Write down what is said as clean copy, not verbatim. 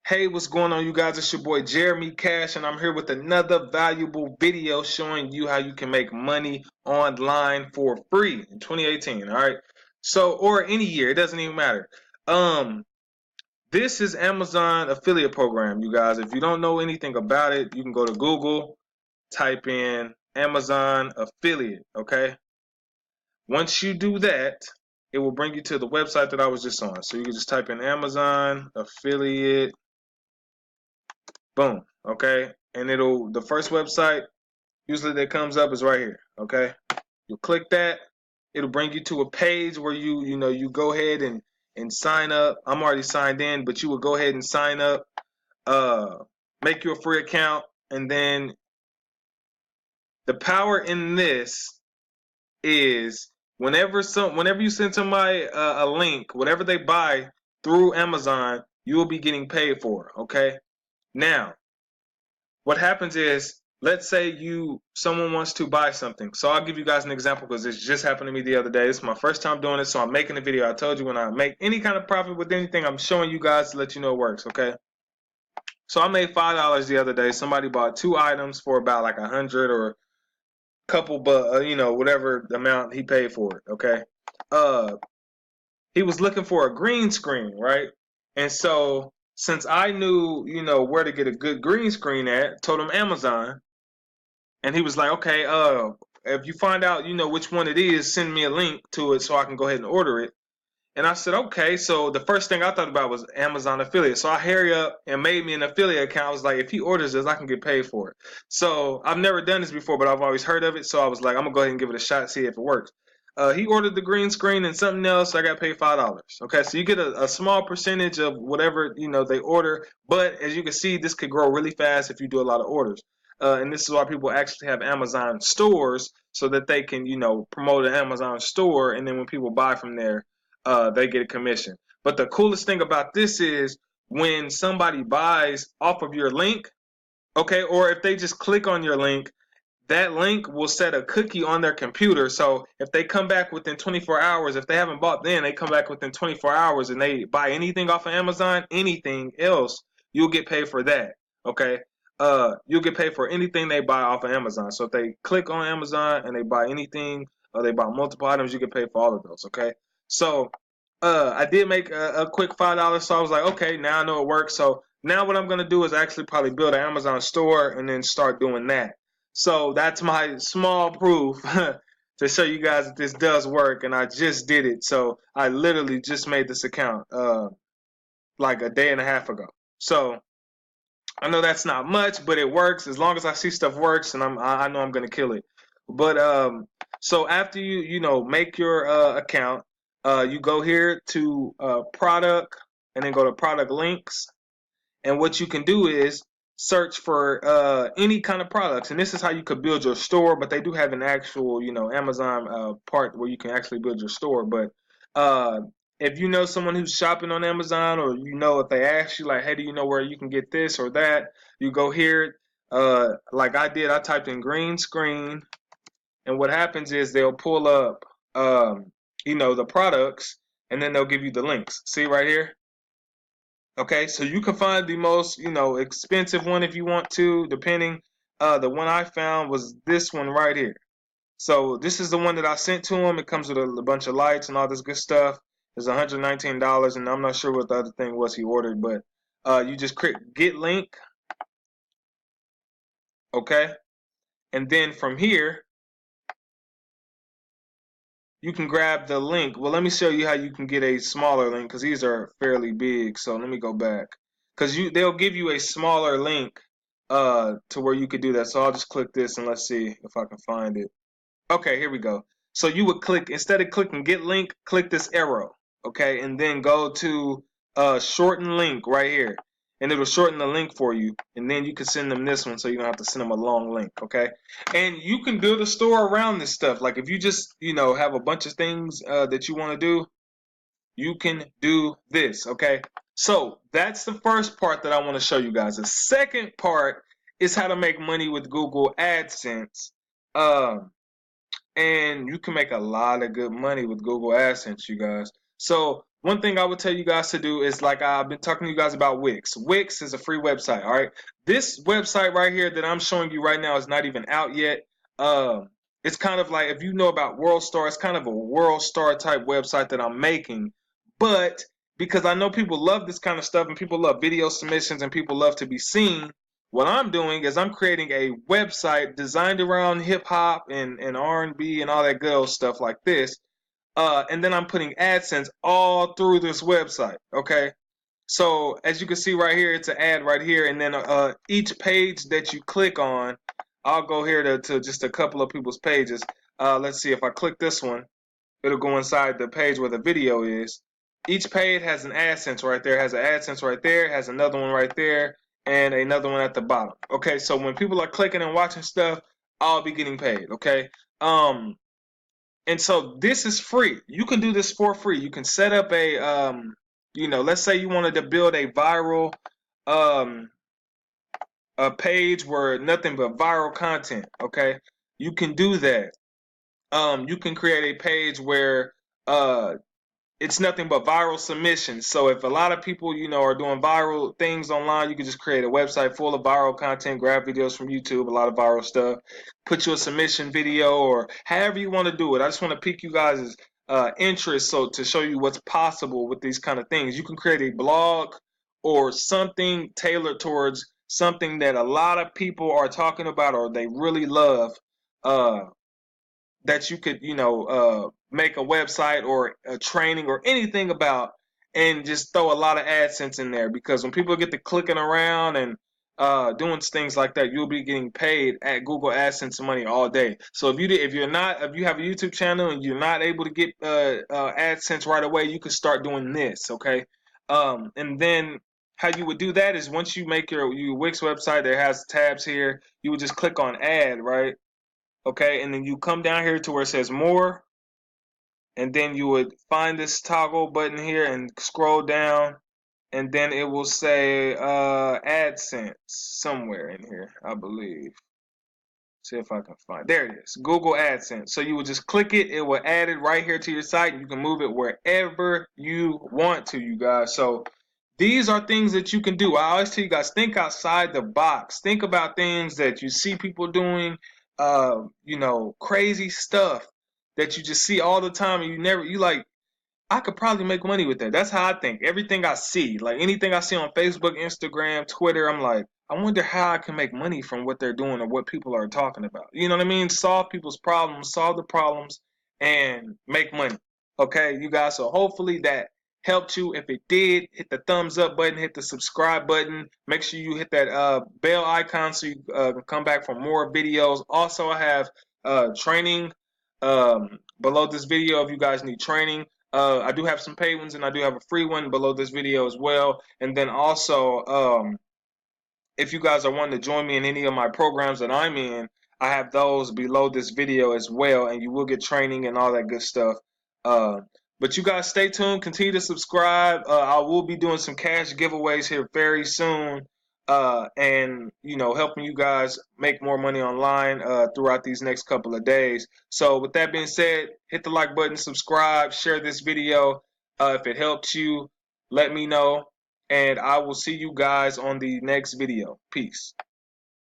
Hey, what's going on, you guys? It's your boy Jeremy Cash, and I'm here with another valuable video showing you how you can make money online for free in 2018. All right, so or any year, it doesn't even matter. This is Amazon affiliate program, you guys. If you don't know anything about it, you can go to Google, type in Amazon affiliate. Okay, once you do that, it will bring you to the website that I was just on. So you can just type in Amazon affiliate. Boom. Okay. And the first website usually that comes up is right here. Okay. You'll click that. It'll bring you to a page where you go ahead and sign up. I'm already signed in, but you will go ahead and sign up, uh, make your free account, and then the power in this is whenever you send somebody a link, whatever they buy through Amazon, you will be getting paid for. Okay. Now, what happens is, let's say someone wants to buy something. So I'll give you guys an example because this just happened to me the other day. It's my first time doing it, so I'm making a video. I told you when I make any kind of profit with anything, I'm showing you guys to let you know it works. Okay. So I made $5 the other day. Somebody bought 2 items for about like 100 or a couple, but whatever amount he paid for it. Okay. Uh, he was looking for a green screen, right? And so since I knew, where to get a good green screen at, told him Amazon. And he was like, okay, if you find out, which one it is, send me a link to it so I can go ahead and order it. And I said, okay. So the first thing I thought about was Amazon affiliate. So I hurry up and made me an affiliate account. I was like, if he orders this, I can get paid for it. So I've never done this before, but I've always heard of it. So I was like, I'm gonna go ahead and give it a shot, see if it works. He ordered the green screen and something else. So I got paid $5. Okay, so you get a small percentage of whatever they order, but as you can see, this could grow really fast if you do a lot of orders. And this is why people actually have Amazon stores so that they can promote an Amazon store, and then when people buy from there, they get a commission. But the coolest thing about this is when somebody buys off of your link, okay, or if they just click on your link, that link will set a cookie on their computer. So if they come back within 24 hours, if they haven't bought then, they come back within 24 hours and they buy anything off of Amazon, anything else, you'll get paid for that. Okay. You'll get paid for anything they buy off of Amazon. So if they click on Amazon and they buy anything or they buy multiple items, you get paid for all of those. Okay. So I did make a quick $5. So I was like, okay, now I know it works. So now what I'm gonna do is actually probably build an Amazon store and then start doing that. So that's my small proof to show you guys that this does work, and I just did it. So I literally just made this account like a day and a half ago. So I know that's not much, but it works. As long as I see stuff works, and I know I'm gonna kill it. But so after you make your account, you go here to product, and then go to product links. And what you can do is search for any kind of products. And this is how you could build your store, but they do have an actual, Amazon part where you can actually build your store. But uh, if you know someone who's shopping on Amazon, or if they ask you like, hey, do you know where you can get this or that, you go here. Like I did, I typed in green screen, and what happens is they'll pull up, the products, and then they'll give you the links. See right here? Okay, so you can find the most, expensive one if you want to, depending. The one I found was this one right here. So this is the one that I sent to him. It comes with a bunch of lights and all this good stuff. It's $119, and I'm not sure what the other thing was he ordered, but you just click get link, okay? And then from here, you can grab the link. Well, let me show you how you can get a smaller link because these are fairly big. So let me go back because they'll give you a smaller link to where you could do that. So I'll just click this and let's see if I can find it. Okay, here we go. So you would click, instead of clicking get link, click this arrow, okay, and then go to shorten link right here, and it'll shorten the link for you, and then you can send them this one so you don't have to send them a long link, okay? And you can build a store around this stuff. Like if you just have a bunch of things that you want to do, you can do this, okay? So that's the first part that I want to show you guys. The second part is how to make money with Google AdSense. And you can make a lot of good money with Google AdSense, you guys. So one thing I would tell you guys to do is, like I've been talking to you guys about Wix. Wix is a free website, all right? This website right here that I'm showing you right now is not even out yet. It's kind of like, if you know about WorldStar, it's kind of a WorldStar type website that I'm making. But because I know people love this kind of stuff and people love video submissions and people love to be seen, what I'm doing is I'm creating a website designed around hip hop and R&B and all that good old stuff like this. And then I'm putting AdSense all through this website. Okay. So as you can see right here, it's an ad right here. And then each page that you click on, I'll go here to just a couple of people's pages. Let's see, if I click this one, it'll go inside the page where the video is. Each page has an AdSense right there, has an AdSense right there, has another one right there, and another one at the bottom. Okay, so when people are clicking and watching stuff, I'll be getting paid. Okay. And so this is free. You can do this for free. You can set up a let's say you wanted to build a viral a page where nothing but viral content. Okay, you can do that. You can create a page where it's nothing but viral submissions. So if a lot of people, are doing viral things online, you can just create a website full of viral content, grab videos from YouTube, a lot of viral stuff, put you a submission video, or however you want to do it. I just want to pique you guys' interest, so to show you what's possible with these kind of things. You can create a blog or something tailored towards something that a lot of people are talking about or they really love. That you could, make a website or a training or anything about, and just throw a lot of AdSense in there, because when people get to clicking around and doing things like that, you'll be getting paid at Google AdSense money all day. So if you have a YouTube channel and you're not able to get AdSense right away, you can start doing this, okay? And then how you would do that is, once you make your Wix website that has tabs here, you would just click on add, right? Okay, and then you come down here to where it says more, and then you would find this toggle button here and scroll down, and then it will say AdSense somewhere in here, I believe. See if I can find. There it is, Google AdSense. So you would just click it, it will add it right here to your site, and you can move it wherever you want to, you guys. So these are things that you can do. I always tell you guys, think outside the box. Think about things that you see people doing, crazy stuff that you just see all the time, and you like, I could probably make money with that. That's how I think. Everything I see, like anything I see on Facebook, Instagram, Twitter, I'm like, I wonder how I can make money from what they're doing or what people are talking about. You know what I mean? Solve people's problems, solve the problems, and make money. Okay, you guys. So hopefully that helped you. If it did, hit the thumbs up button, hit the subscribe button. Make sure you hit that bell icon so you can come back for more videos. Also, I have training below this video if you guys need training. I do have some paid ones, and I do have a free one below this video as well. And then also, if you guys are wanting to join me in any of my programs that I'm in, I have those below this video as well, and you will get training and all that good stuff. But you guys stay tuned, continue to subscribe. I will be doing some cash giveaways here very soon, and helping you guys make more money online throughout these next couple of days. So with that being said, hit the like button, subscribe, share this video. If it helped you, let me know, and I will see you guys on the next video. Peace.